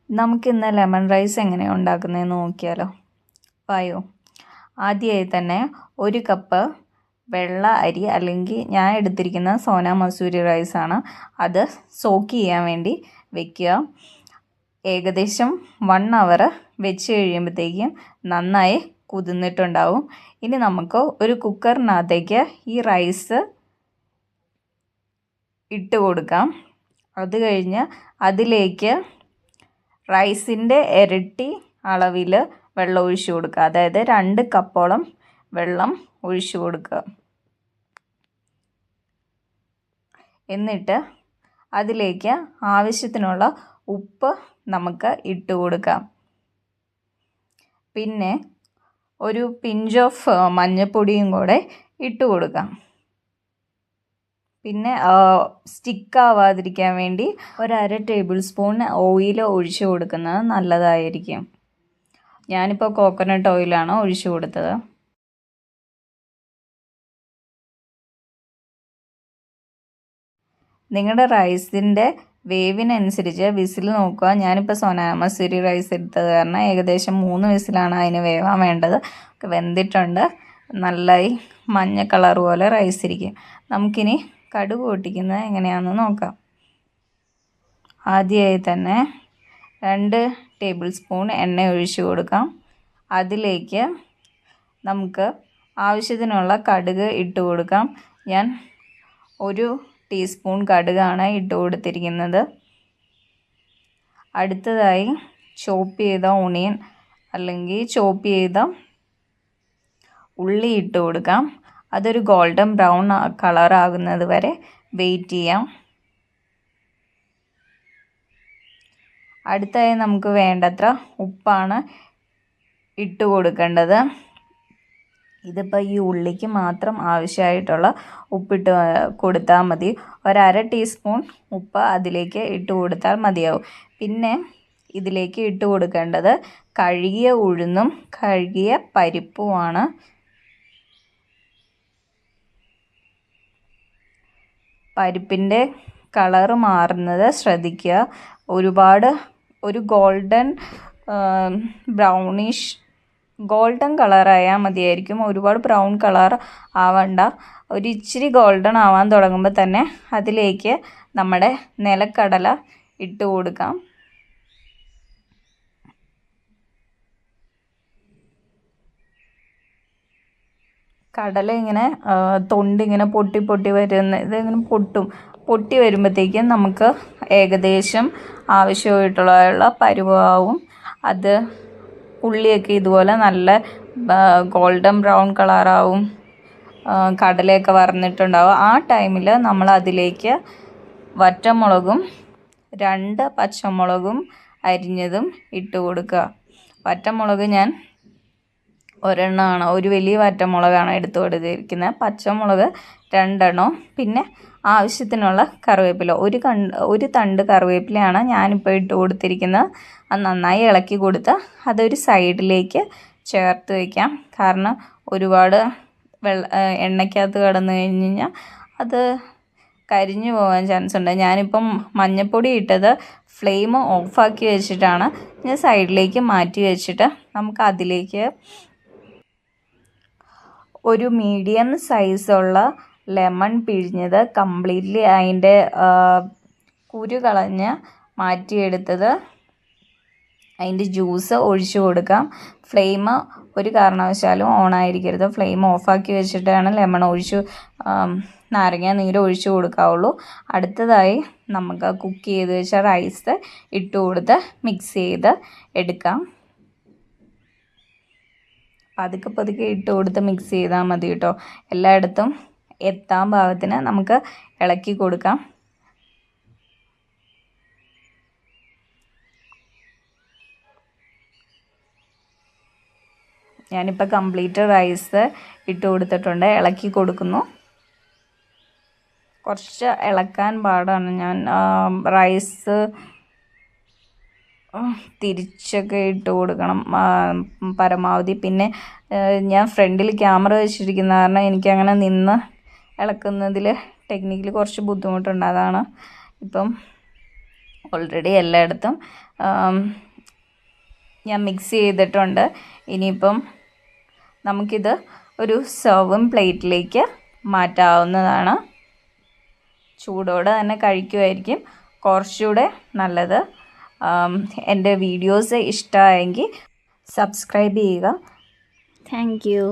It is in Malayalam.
നമുക്കിന്ന് ലെമൺ റൈസ് എങ്ങനെയാണ് ഉണ്ടാക്കുന്നതെന്ന് നോക്കിയാലോ. പായോ. ആദ്യമായി തന്നെ 1 കപ്പ് വെള്ള അരി, അല്ലെങ്കിൽ ഞാൻ എടുത്തിരിക്കുന്ന സോന മസൂരി റൈസാണ്, അത് സോക്ക് ചെയ്യാൻ വേണ്ടി വെക്കുക. ഏകദേശം 1 അവർ വെച്ച് കഴിയുമ്പോഴത്തേക്കും നന്നായി കുതിർന്നിട്ടുണ്ടാവും. ഇനി നമുക്ക് ഒരു കുക്കറിനകത്തേക്ക് ഈ റൈസ് ഇട്ട് കൊടുക്കാം. അത് കഴിഞ്ഞ് അതിലേക്ക് റൈസിൻ്റെ ഇരട്ടി അളവിൽ വെള്ളം ഒഴിച്ചു കൊടുക്കുക. അതായത് 2 കപ്പോളം വെള്ളം ഒഴിച്ചു കൊടുക്കുക. എന്നിട്ട് അതിലേക്ക് ആവശ്യത്തിനുള്ള ഉപ്പ് നമുക്ക് ഇട്ട് കൊടുക്കാം. പിന്നെ ഒരു പിഞ്ച് ഓഫ് മഞ്ഞൾപ്പൊടിയും കൂടെ ഇട്ട് കൊടുക്കാം. പിന്നെ സ്റ്റിക്കാവാതിരിക്കാൻ വേണ്ടി 1/2 ടേബിൾ സ്പൂൺ ഓയിൽ ഒഴിച്ചു കൊടുക്കുന്നത് നല്ലതായിരിക്കും. ഞാനിപ്പോൾ കോക്കനട്ട് ഓയിലാണ് ഒഴിച്ചു കൊടുത്തത്. നിങ്ങളുടെ റൈസിൻ്റെ വേവിനനുസരിച്ച് വിസിൽ നോക്കുക. ഞാനിപ്പോൾ സോന മസൂരി റൈസ് എടുത്തത് കാരണം ഏകദേശം 3 വിസിലാണ് അതിന് വേവാൻ വേണ്ടത്. വെന്തിട്ടുണ്ട്. നല്ലായി മഞ്ഞ കളർ പോലെ റൈസ് ഇരിക്കും. നമുക്കിനി കടുക് പൊട്ടിക്കുന്നത് എങ്ങനെയാണെന്ന് നോക്കാം. ആദ്യമായി തന്നെ 2 ടേബിൾ സ്പൂൺ എണ്ണ ഒഴിച്ചു കൊടുക്കാം. അതിലേക്ക് നമുക്ക് ആവശ്യത്തിനുള്ള കടുക് ഇട്ട് കൊടുക്കാം. ഞാൻ 1 ടീസ്പൂൺ കടുകാണ് ഇട്ട് കൊടുത്തിരിക്കുന്നത്. അടുത്തതായി ചോപ്പ് ചെയ്ത ഓണിയൻ അല്ലെങ്കിൽ ചോപ്പ് ചെയ്ത ഉള്ളി ഇട്ട് കൊടുക്കാം. അതൊരു ഗോൾഡൻ ബ്രൗൺ കളർ ആകുന്നത് വരെ വെയിറ്റ് ചെയ്യാം. അടുത്തായി നമുക്ക് വേണ്ടത്ര ഉപ്പാണ് ഇട്ട് കൊടുക്കേണ്ടത്. ഇതിപ്പോൾ ഈ ഉള്ളിക്ക് മാത്രം ആവശ്യമായിട്ടുള്ള ഉപ്പിട്ട് കൊടുത്താൽ മതി. 1/2 ടീസ്പൂൺ ഉപ്പ് അതിലേക്ക് ഇട്ട് കൊടുത്താൽ മതിയാവും. പിന്നെ ഇതിലേക്ക് ഇട്ട് കൊടുക്കേണ്ടത് കഴുകിയ ഉഴുന്നും കഴുകിയ പരിപ്പുമാണ്. പരിപ്പിൻ്റെ കളറ് മാറുന്നത് ശ്രദ്ധിക്കുക. ഒരു ഗോൾഡൻ കളറായാൽ മതിയായിരിക്കും. ഒരുപാട് ബ്രൗൺ കളർ ആവണ്ട. ഇച്ചിരി ഗോൾഡൻ ആവാൻ തുടങ്ങുമ്പോൾ തന്നെ അതിലേക്ക് നമ്മുടെ നിലക്കടല ഇട്ട് കൊടുക്കാം. കടല ഇങ്ങനെ തൊണ്ടിങ്ങനെ പൊട്ടി ഇതിങ്ങനെ പൊട്ടി വരുമ്പോഴത്തേക്കും നമുക്ക് ഏകദേശം ആവശ്യമായിട്ടുള്ള പരുവാവും. അത് ഉള്ളിയൊക്കെ ഇതുപോലെ നല്ല ഗോൾഡൻ ബ്രൗൺ കളറാവും. കടലയൊക്കെ വറന്നിട്ടുണ്ടാവും. ആ ടൈമിൽ നമ്മൾ അതിലേക്ക് വറ്റമുളകും 2 പച്ചമുളകും അരിഞ്ഞതും ഇട്ട് കൊടുക്കുക. വറ്റമുളക് ഞാൻ 1 എണ്ണമാണ്, ഒരു വലിയ വറ്റമുളകാണ് എടുത്തു കൊടുത്തിരിക്കുന്നത്. പച്ചമുളക് 2 എണ്ണം. പിന്നെ ആവശ്യത്തിനുള്ള കറിവേപ്പില, ഒരു തണ്ട് കറിവേപ്പിലയാണ് ഞാനിപ്പോൾ ഇട്ട് കൊടുത്തിരിക്കുന്നത്. അത് നന്നായി ഇളക്കി കൊടുത്ത് അതൊരു സൈഡിലേക്ക് ചേർത്ത് വയ്ക്കാം. കാരണം ഒരുപാട് എണ്ണയ്ക്കകത്ത് കിടന്നു കഴിഞ്ഞാൽ അത് കരിഞ്ഞു പോകാൻ ചാൻസ് ഉണ്ട്. ഞാനിപ്പം മഞ്ഞൾപ്പൊടി ഇട്ടത് ഫ്ലെയിം ഓഫാക്കി വെച്ചിട്ടാണ് ഞാൻ സൈഡിലേക്ക് മാറ്റി വെച്ചിട്ട് നമുക്ക് അതിലേക്ക് ഒരു മീഡിയം സൈസുള്ള ലെമൺ പിഴിഞ്ഞത് കംപ്ലീറ്റ്ലി അതിൻ്റെ കുരു കളഞ്ഞ് മാറ്റിയെടുത്തത് അതിൻ്റെ ജ്യൂസ് ഒഴിച്ചു കൊടുക്കാം. ഫ്ലെയിം ഒരു കാരണവശാലും ഓണായിരിക്കരുത്. ഫ്ലെയിം ഓഫാക്കി വെച്ചിട്ടാണ് ലെമൺ നാരങ്ങ നീര് ഒഴിച്ചു കൊടുക്കാവുള്ളൂ. അടുത്തതായി നമുക്ക് കുക്ക് ചെയ്ത് വെച്ച റൈസ് ഇട്ട് കൊടുത്ത് മിക്സ് ചെയ്ത് എടുക്കാം. പതുക്കെ ഇട്ട് കൊടുത്ത് മിക്സ് ചെയ്താൽ മതി കേട്ടോ. എല്ലായിടത്തും എത്താൻ പാകത്തിന് നമുക്ക് ഇളക്കി കൊടുക്കാം. ഞാനിപ്പോൾ കംപ്ലീറ്റ് റൈസ് ഇട്ട് കൊടുത്തിട്ടുണ്ട്. ഇളക്കി കൊടുക്കുന്നു. കുറച്ച് ഇളക്കാൻ പാടാണ്. ഞാൻ റൈസ് തിരിച്ചൊക്കെ ഇട്ട് കൊടുക്കണം പരമാവധി. പിന്നെ ഞാൻ ഫ്രണ്ടിൽ ക്യാമറ വെച്ചിരിക്കുന്ന കാരണം എനിക്കങ്ങനെ നിന്ന് ഇളക്കുന്നതിൽ ടെക്നിക്കലി കുറച്ച് ബുദ്ധിമുട്ടുണ്ട്. അതാണ് ഇപ്പം ഓൾറെഡി എല്ലായിടത്തും ഞാൻ മിക്സ് ചെയ്തിട്ടുണ്ട്. ഇനിയിപ്പം നമുക്കിത് ഒരു സർവിങ് പ്ലേറ്റിലേക്ക് മാറ്റാവുന്നതാണ്. ചൂടോടെ തന്നെ കഴിക്കുമായിരിക്കും കുറച്ചുകൂടെ നല്ലത്. എൻ്റെ വീഡിയോസ് ഇഷ്ടമായെങ്കിൽ സബ്സ്ക്രൈബ് ചെയ്യുക. Thank you.